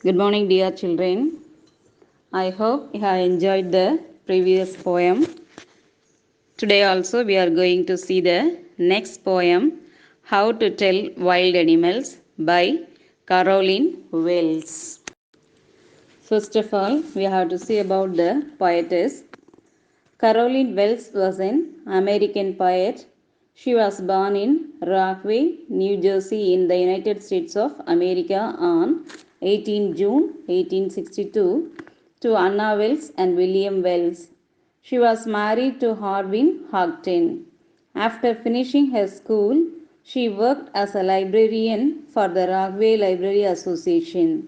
Good morning, dear children. I hope you have enjoyed the previous poem. Today also we are going to see the next poem, How to Tell Wild Animals by Caroline Wells. First of all, we have to see about the poetess. Caroline Wells was an American poet. She was born in Rockville, New Jersey in the United States of America on 18 June 1862 to Anna Wells and William Wells. She was married to Harvin Houghton. After finishing her school, she worked as a librarian for the Rockville Library Association.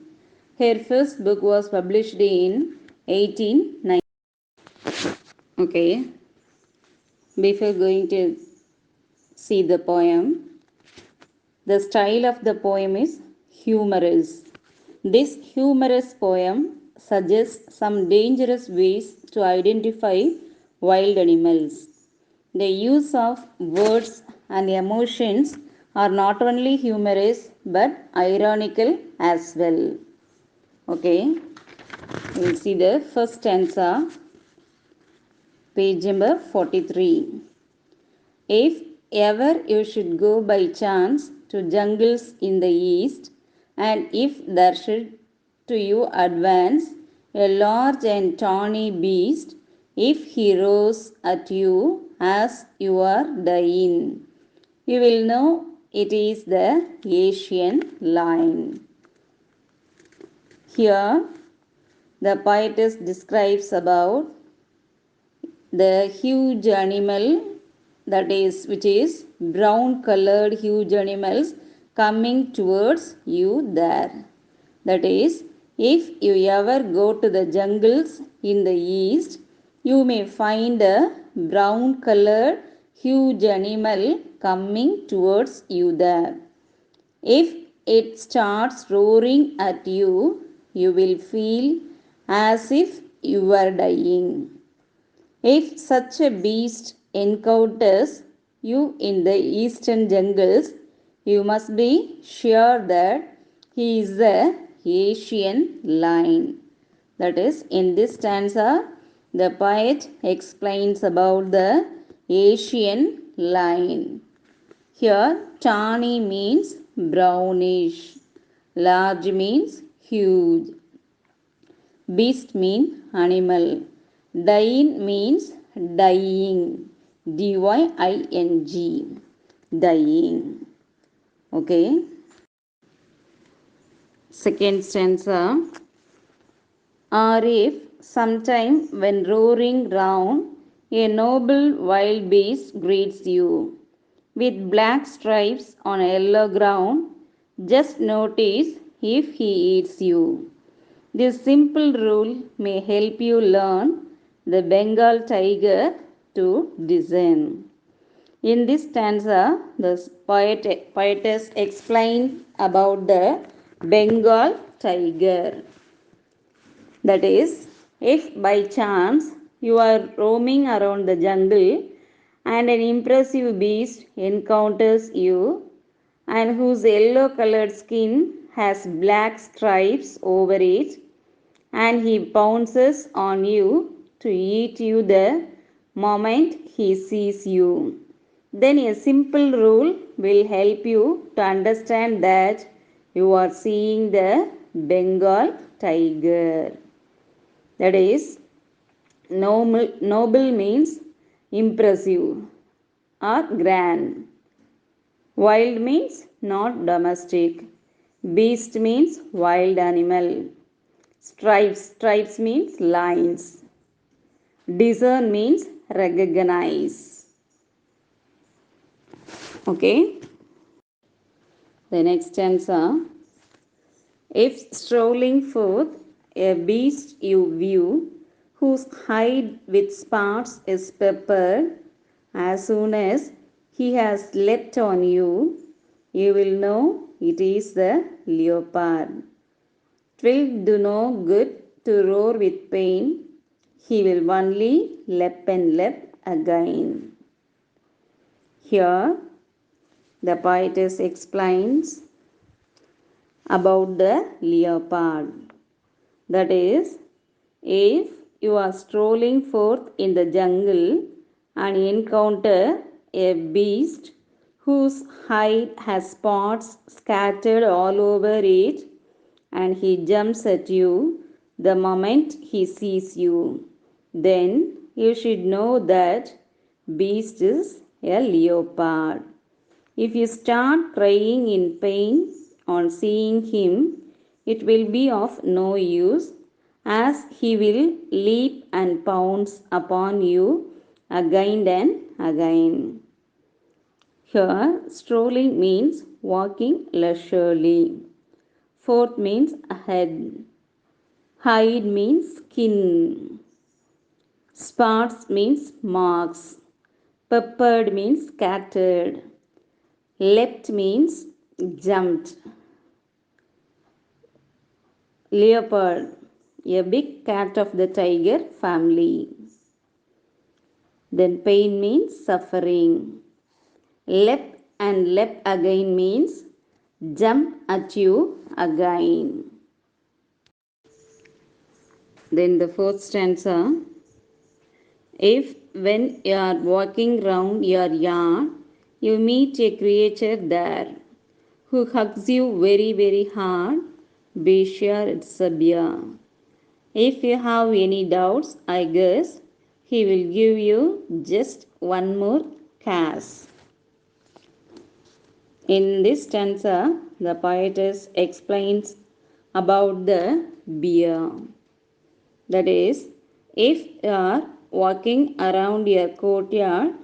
Her first book was published in 1890. Okay, before going to see the poem, the style of the poem is humorous. This humorous poem suggests some dangerous ways to identify wild animals. The use of words and emotions are not only humorous but ironical as well. Okay, we'll see the first stanza, page number 43. If ever you should go by chance to jungles in the east, and if there should to you advance a large and tawny beast, if he roars at you as you are dying, you will know it is the Asian lion. Here, the poetess describes about the huge animal, that is which is brown colored huge animals coming towards you there. That is, if you ever go to the jungles in the east, you may find a brown colored huge animal coming towards you there. If it starts roaring at you, you will feel as if you were dying. If such a beast encounters you in the eastern jungles, you must be sure that he is the Asian lion. That is, in this stanza, the poet explains about the Asian lion. Here, tawny means brownish, large means huge, beast means animal. Dying means dying. dying. Dying. Okay. Second stanza. Or if sometime when roaring round, a noble wild beast greets you with black stripes on a yellow ground, just notice if he eats you. This simple rule may help you learn the Bengal tiger to discern. In this stanza, the poetess explained about the Bengal tiger. That is, if by chance you are roaming around the jungle and an impressive beast encounters you and whose yellow colored skin has black stripes over it, and he pounces on you to eat you the moment he sees you, then a simple rule will help you to understand that you are seeing the Bengal tiger. That is, noble means impressive or grand. Wild means not domestic. Beast means wild animal. Stripes means lines. Discern means recognize. Okay. The next stanza. If strolling forth a beast you view, whose hide with spots is peppered, as soon as he has leapt on you, you will know it is the leopard. 'Twill do no good to roar with pain, he will only leap and leap again. Here, the poetess explains about the leopard. That is, if you are strolling forth in the jungle and encounter a beast whose hide has spots scattered all over it, and he jumps at you the moment he sees you, then you should know that beast is a leopard. If you start crying in pain on seeing him, it will be of no use, as he will leap and pounce upon you again and again. Here, strolling means walking leisurely. Forth means ahead. Hide means skin. Spots means marks. Peppered means scattered. Leapt means jumped. Leopard, a big cat of the tiger family. Then pain means suffering. Leap and leap again means jump at you again. Then the fourth stanza. If when you are walking round your yard, you meet a creature there who hugs you very, very hard, be sure it's a bear. If you have any doubts, I guess he will give you just one more kiss. In this stanza, the poetess explains about the bear. That is, if you are walking around your courtyard,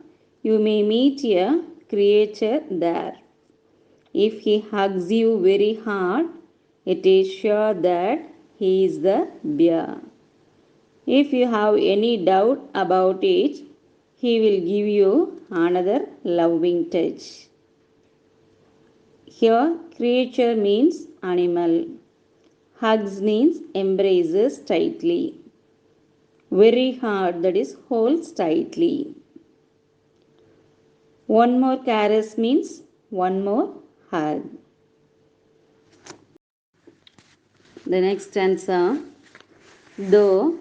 you may meet a creature there. If he hugs you very hard, it is sure that he is the bear. If you have any doubt about it, he will give you another loving touch. Here, creature means animal. Hugs means embraces tightly. Very hard, that is, holds tightly. One more caress means one more hug. The next stanza. Though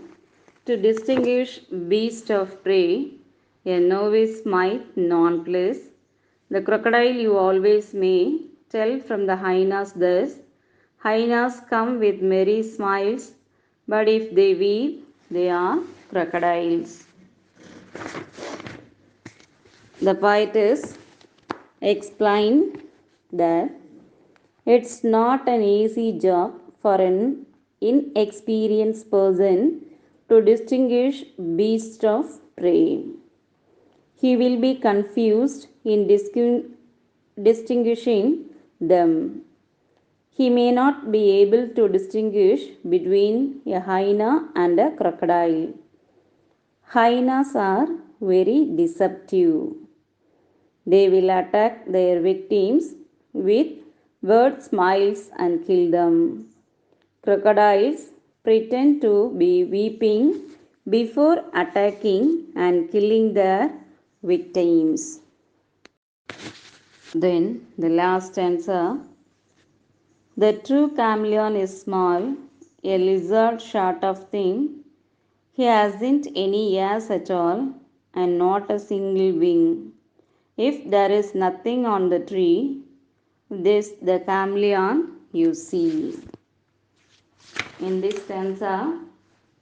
to distinguish beast of prey, a novice might nonplus, the crocodile you always may tell from the hyenas thus. Hyenas come with merry smiles, but if they weep, they are crocodiles. The poetess explained that it's not an easy job for an inexperienced person to distinguish beasts of prey. He will be confused in distinguishing them. He may not be able to distinguish between a hyena and a crocodile. Hyenas are very deceptive. They will attack their victims with word smiles and kill them. Crocodiles pretend to be weeping before attacking and killing their victims. Then the last answer. The true chameleon is small, a lizard sort of thing. He hasn't any ears at all and not a single wing. If there is nothing on the tree, this the chameleon you see. In this stanza,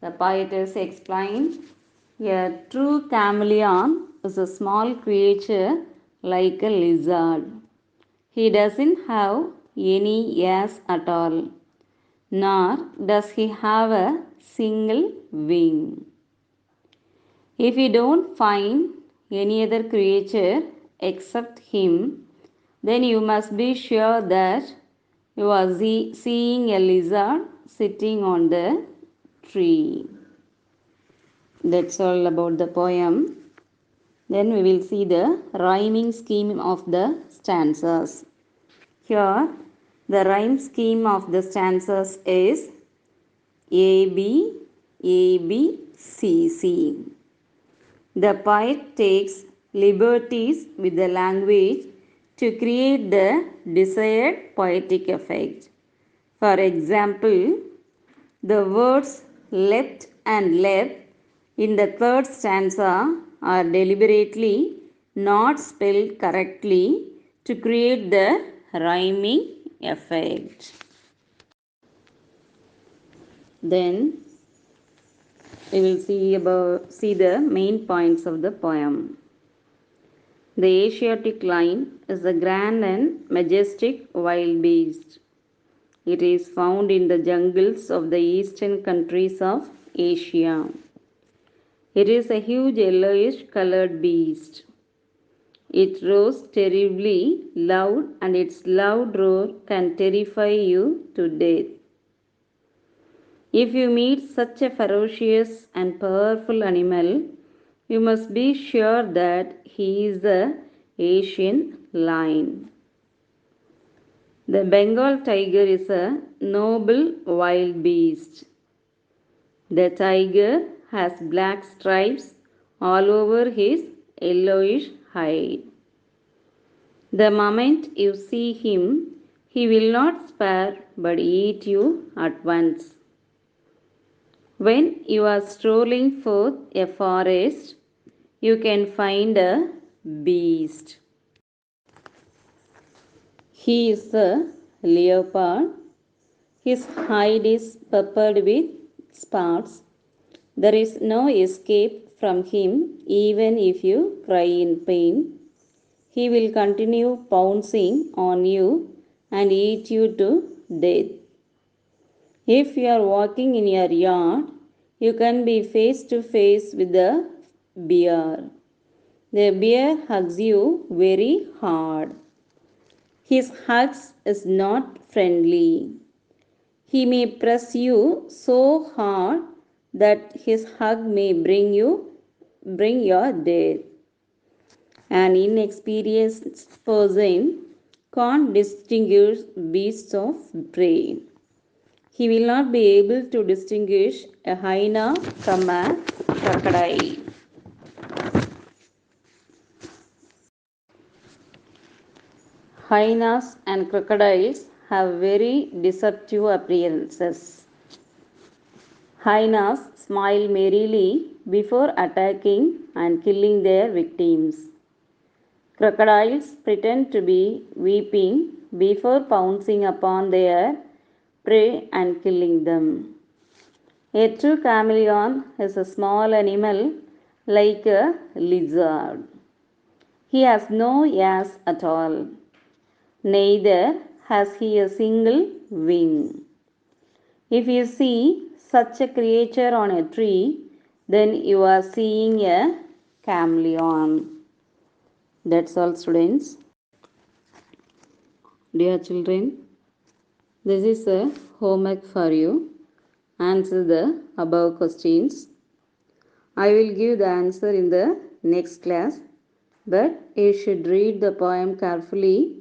the poetess explained a true chameleon is a small creature like a lizard. He doesn't have any ears at all, nor does he have a single wing. If you don't find any other creature except him, then you must be sure that you are seeing a lizard sitting on the tree. That's all about the poem. Then we will see the rhyming scheme of the stanzas. Here, the rhyme scheme of the stanzas is A B A B C C. The poet takes liberties with the language to create the desired poetic effect. For example, the words left and left in the third stanza are deliberately not spelled correctly to create the rhyming effect. Then we will see the main points of the poem. The Asiatic lion is a grand and majestic wild beast. It is found in the jungles of the eastern countries of Asia. It is a huge yellowish colored beast. It roars terribly loud, and its loud roar can terrify you to death. If you meet such a ferocious and powerful animal, you must be sure that he is the Asian lion. The Bengal tiger is a noble wild beast. The tiger has black stripes all over his yellowish hide. The moment you see him, he will not spare but eat you at once. When you are strolling forth a forest, you can find a beast. He is a leopard. His hide is peppered with spots. There is no escape from him even if you cry in pain. He will continue pouncing on you and eat you to death. If you are walking in your yard, you can be face to face with the bear. The bear hugs you very hard. His hugs is not friendly. He may press you so hard that his hug may bring your death. An inexperienced person can't distinguish beasts of prey. He will not be able to distinguish a hyena from a crocodile. Hyenas and crocodiles have very deceptive appearances. Hyenas smile merrily before attacking and killing their victims. Crocodiles pretend to be weeping before pouncing upon their prey and killing them. A true chameleon is a small animal like a lizard. He has no ears at all. Neither has he a single wing. If you see such a creature on a tree, then you are seeing a chameleon. That's all, students. Dear children, this is a homework for you. Answer the above questions. I will give the answer in the next class, but you should read the poem carefully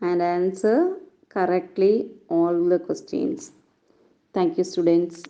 and answer correctly all the questions. Thank you, students.